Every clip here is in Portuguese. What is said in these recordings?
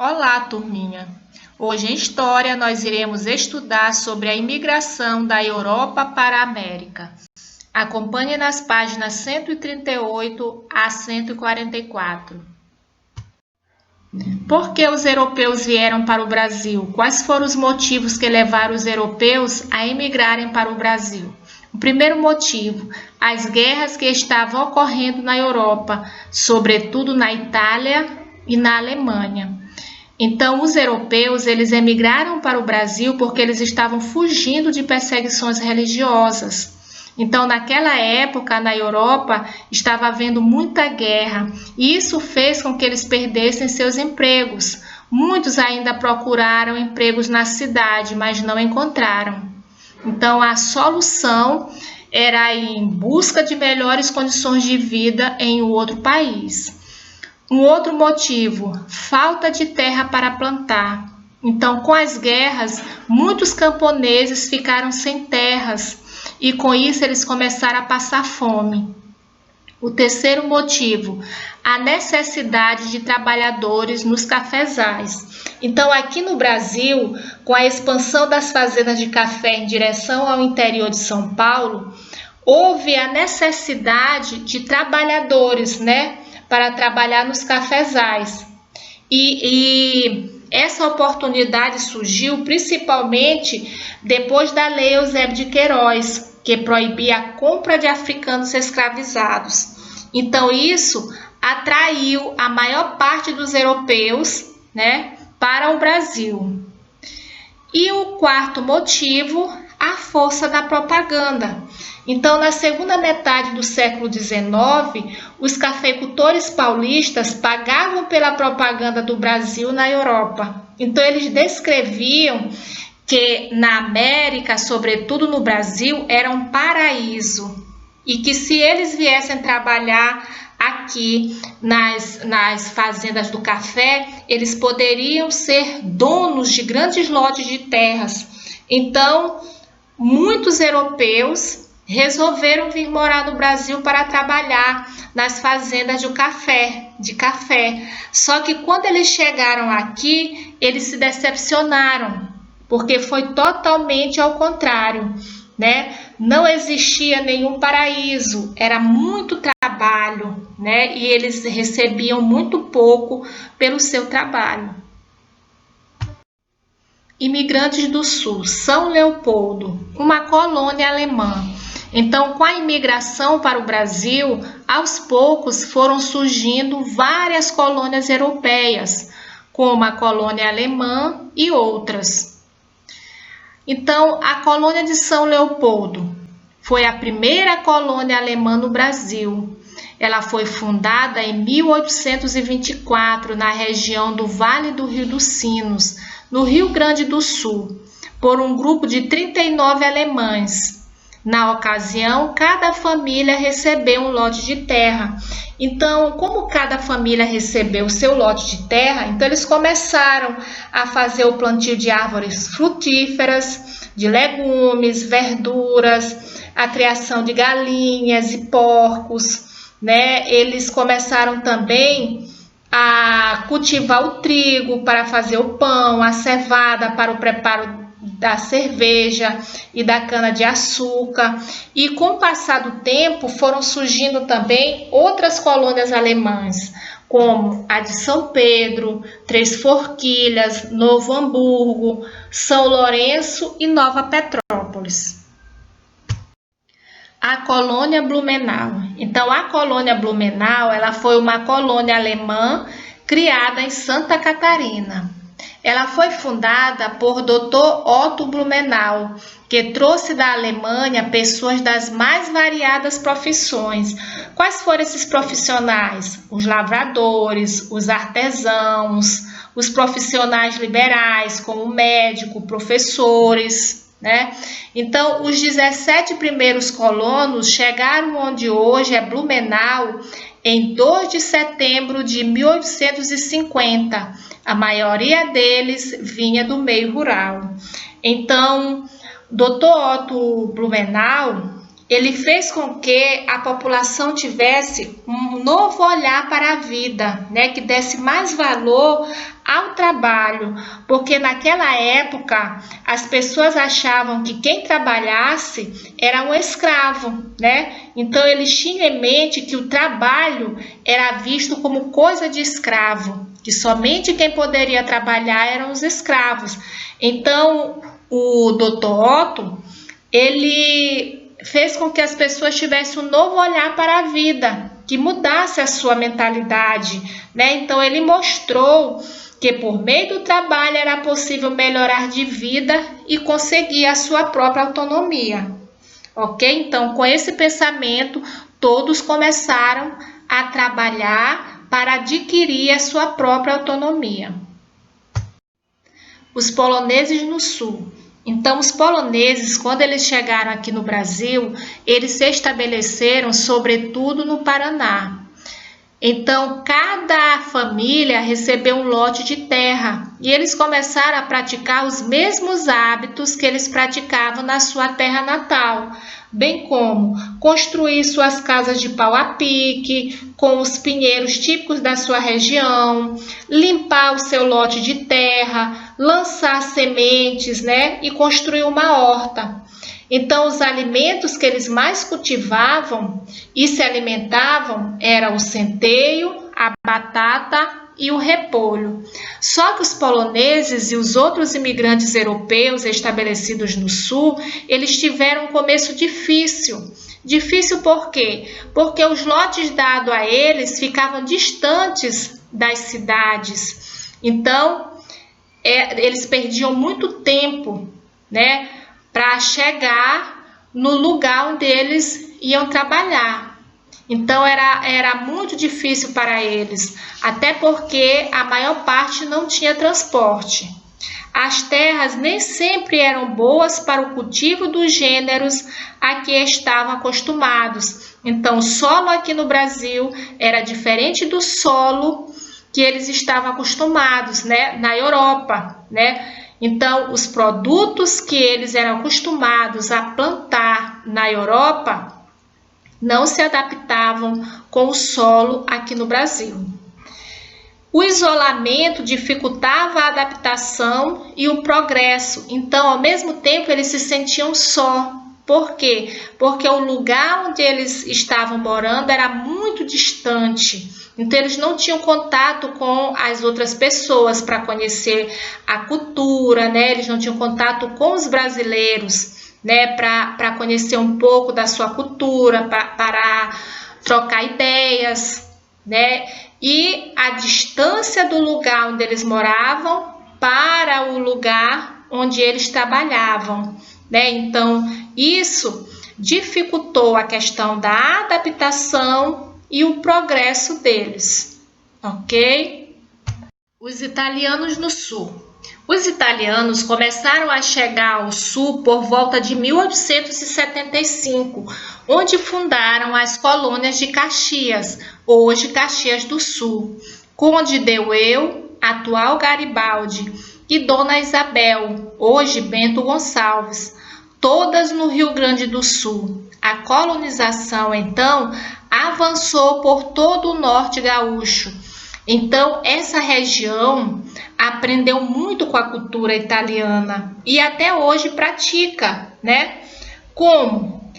Olá, turminha! Hoje em História nós iremos estudar sobre a imigração da Europa para a América. Acompanhe nas páginas 138 a 144. Por que os europeus vieram para o Brasil? Quais foram os motivos que levaram os europeus a emigrarem para o Brasil? O primeiro motivo, as guerras que estavam ocorrendo na Europa, sobretudo na Itália e na Alemanha. Então, os europeus, eles emigraram para o Brasil porque eles estavam fugindo de perseguições religiosas. Então, naquela época, na Europa, estava havendo muita guerra e isso fez com que eles perdessem seus empregos. Muitos ainda procuraram empregos na cidade, mas não encontraram. Então, a solução era ir em busca de melhores condições de vida em outro país. Um outro motivo, falta de terra para plantar. Então, com as guerras, muitos camponeses ficaram sem terras e com isso eles começaram a passar fome. O terceiro motivo, a necessidade de trabalhadores nos cafezais. Então, aqui no Brasil, com a expansão das fazendas de café em direção ao interior de São Paulo, houve a necessidade de trabalhadores, para trabalhar nos cafezais. E essa oportunidade surgiu principalmente depois da Lei Eusébio de Queiroz, que proibia a compra de africanos escravizados. Então, isso atraiu a maior parte dos europeus, para o Brasil. E o quarto motivo, a força da propaganda. Então, na segunda metade do século XIX, os cafeicultores paulistas pagavam pela propaganda do Brasil na Europa. Então, eles descreviam que na América, sobretudo no Brasil, era um paraíso e que se eles viessem trabalhar aqui nas fazendas do café, eles poderiam ser donos de grandes lotes de terras. Então, muitos europeus resolveram vir morar no Brasil para trabalhar nas fazendas de café. Só que quando eles chegaram aqui, eles se decepcionaram, porque foi totalmente ao contrário, Não existia nenhum paraíso, era muito trabalho, E eles recebiam muito pouco pelo seu trabalho. Imigrantes do Sul, São Leopoldo, uma colônia alemã. Então, com a imigração para o Brasil, aos poucos foram surgindo várias colônias europeias, como a colônia alemã e outras. Então, a colônia de São Leopoldo foi a primeira colônia alemã no Brasil. Ela foi fundada em 1824, na região do Vale do Rio dos Sinos, no Rio Grande do Sul, por um grupo de 39 alemães. Na ocasião, cada família recebeu um lote de terra. Então, como cada família recebeu o seu lote de terra, então eles começaram a fazer o plantio de árvores frutíferas, de legumes, verduras, a criação de galinhas e porcos, Eles começaram também a cultivar o trigo para fazer o pão, a cevada para o preparo da cerveja e da cana-de-açúcar. E com o passar do tempo foram surgindo também outras colônias alemãs, como a de São Pedro, Três Forquilhas, Novo Hamburgo, São Lourenço e Nova Petrópolis. A colônia Blumenau. Então, a colônia Blumenau, ela foi uma colônia alemã criada em Santa Catarina. Ela foi fundada por Dr. Otto Blumenau, que trouxe da Alemanha pessoas das mais variadas profissões. Quais foram esses profissionais? Os lavradores, os artesãos, os profissionais liberais, como médico, professores, Então, os 17 primeiros colonos chegaram onde hoje é Blumenau em 2 de setembro de 1850. A maioria deles vinha do meio rural. Então, Dr. Otto Blumenau, ele fez com que a população tivesse um novo olhar para a vida, que desse mais valor ao trabalho, porque naquela época as pessoas achavam que quem trabalhasse era um escravo, né? Então eles tinham em mente que o trabalho era visto como coisa de escravo, que somente quem poderia trabalhar eram os escravos. Então o Dr. Otto, ele fez com que as pessoas tivessem um novo olhar para a vida, que mudasse a sua mentalidade, né? Então ele mostrou que por meio do trabalho era possível melhorar de vida e conseguir a sua própria autonomia, ok? Então, com esse pensamento, todos começaram a trabalhar para adquirir a sua própria autonomia. Os poloneses no sul. Então, os poloneses, quando eles chegaram aqui no Brasil, eles se estabeleceram, sobretudo, no Paraná. Então, cada família recebeu um lote de terra e eles começaram a praticar os mesmos hábitos que eles praticavam na sua terra natal, bem como construir suas casas de pau a pique, com os pinheiros típicos da sua região, limpar o seu lote de terra, lançar sementes, né, e construir uma horta. Então, os alimentos que eles mais cultivavam e se alimentavam eram o centeio, a batata e o repolho. Só que os poloneses e os outros imigrantes europeus estabelecidos no sul, eles tiveram um começo difícil. Difícil por quê? Porque os lotes dados a eles ficavam distantes das cidades. Então, eles perdiam muito tempo, né, para chegar no lugar onde eles iam trabalhar. Então era muito difícil para eles, até porque a maior parte não tinha transporte. As terras nem sempre eram boas para o cultivo dos gêneros a que estavam acostumados. Então, o solo aqui no Brasil era diferente do solo que eles estavam acostumados, né, na Europa, né? Então, os produtos que eles eram acostumados a plantar na Europa não se adaptavam com o solo aqui no Brasil. O isolamento dificultava a adaptação e o progresso. Então, ao mesmo tempo, eles se sentiam só. Por quê? Porque o lugar onde eles estavam morando era muito distante. Então, eles não tinham contato com as outras pessoas para conhecer a cultura, né? Eles não tinham contato com os brasileiros, né? Para conhecer um pouco da sua cultura, para trocar ideias, né? E a distância do lugar onde eles moravam para o lugar onde eles trabalhavam, né? Então, isso dificultou a questão da adaptação e o progresso deles, ok? Os italianos no sul. Os italianos começaram a chegar ao sul por volta de 1875, onde fundaram as colônias de Caxias, hoje Caxias do Sul, Conde Deuel, atual Garibaldi, e Dona Isabel, hoje Bento Gonçalves, todas no Rio Grande do Sul. A colonização, então, avançou por todo o norte gaúcho. Então, essa região aprendeu muito com a cultura italiana e até hoje pratica, né? Como?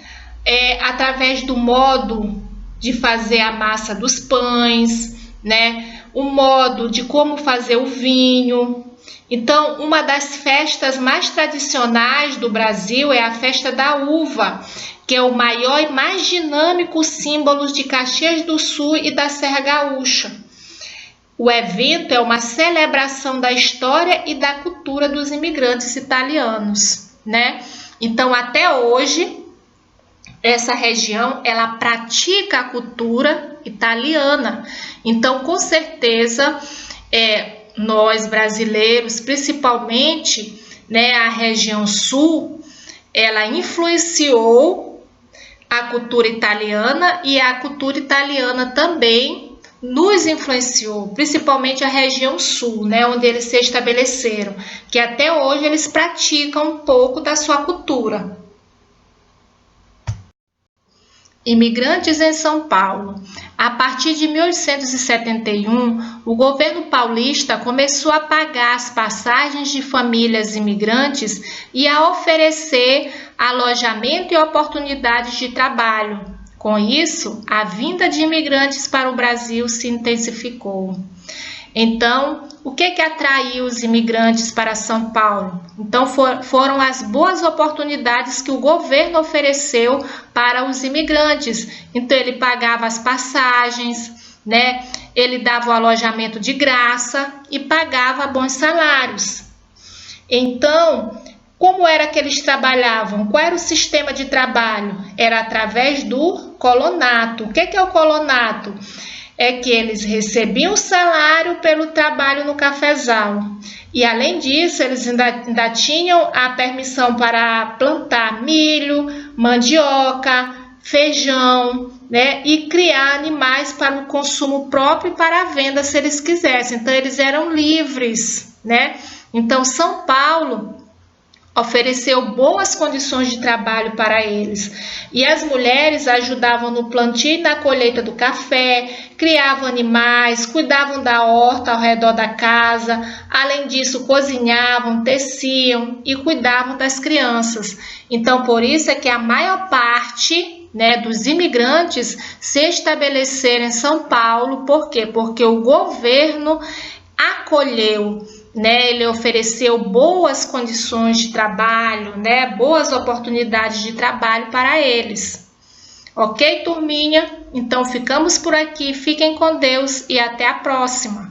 Através do modo de fazer a massa dos pães, né? O modo de como fazer o vinho. Então, uma das festas mais tradicionais do Brasil é a festa da uva, que é o maior e mais dinâmico símbolo de Caxias do Sul e da Serra Gaúcha. O evento é uma celebração da história e da cultura dos imigrantes italianos, né? Então, até hoje, essa região, ela pratica a cultura italiana. Então, com certeza, nós brasileiros, principalmente, né, a região sul, ela influenciou a cultura italiana e a cultura italiana também nos influenciou, principalmente a região sul, né, onde eles se estabeleceram, que até hoje eles praticam um pouco da sua cultura. Imigrantes em São Paulo. A partir de 1871, o governo paulista começou a pagar as passagens de famílias imigrantes e a oferecer alojamento e oportunidades de trabalho. Com isso, a vinda de imigrantes para o Brasil se intensificou. Então, o que atraiu os imigrantes para São Paulo? Então, foram as boas oportunidades que o governo ofereceu para os imigrantes. Então, ele pagava as passagens, né? Ele dava o alojamento de graça e pagava bons salários. Então, como era que eles trabalhavam? Qual era o sistema de trabalho? Era através do colonato. O que é o colonato? É que eles recebiam salário pelo trabalho no cafezal. E além disso, eles ainda tinham a permissão para plantar milho, mandioca, feijão, né? E criar animais para o consumo próprio e para a venda, se eles quisessem. Então, eles eram livres, né? Então, São Paulo ofereceu boas condições de trabalho para eles. E as mulheres ajudavam no plantio e na colheita do café, criavam animais, cuidavam da horta ao redor da casa. Além disso, cozinhavam, teciam e cuidavam das crianças. Então, por isso é que a maior parte, né, dos imigrantes se estabeleceram em São Paulo. Por quê? Porque o governo acolheu, né, ele ofereceu boas condições de trabalho, né, boas oportunidades de trabalho para eles. Ok, turminha? Então ficamos por aqui, fiquem com Deus e até a próxima.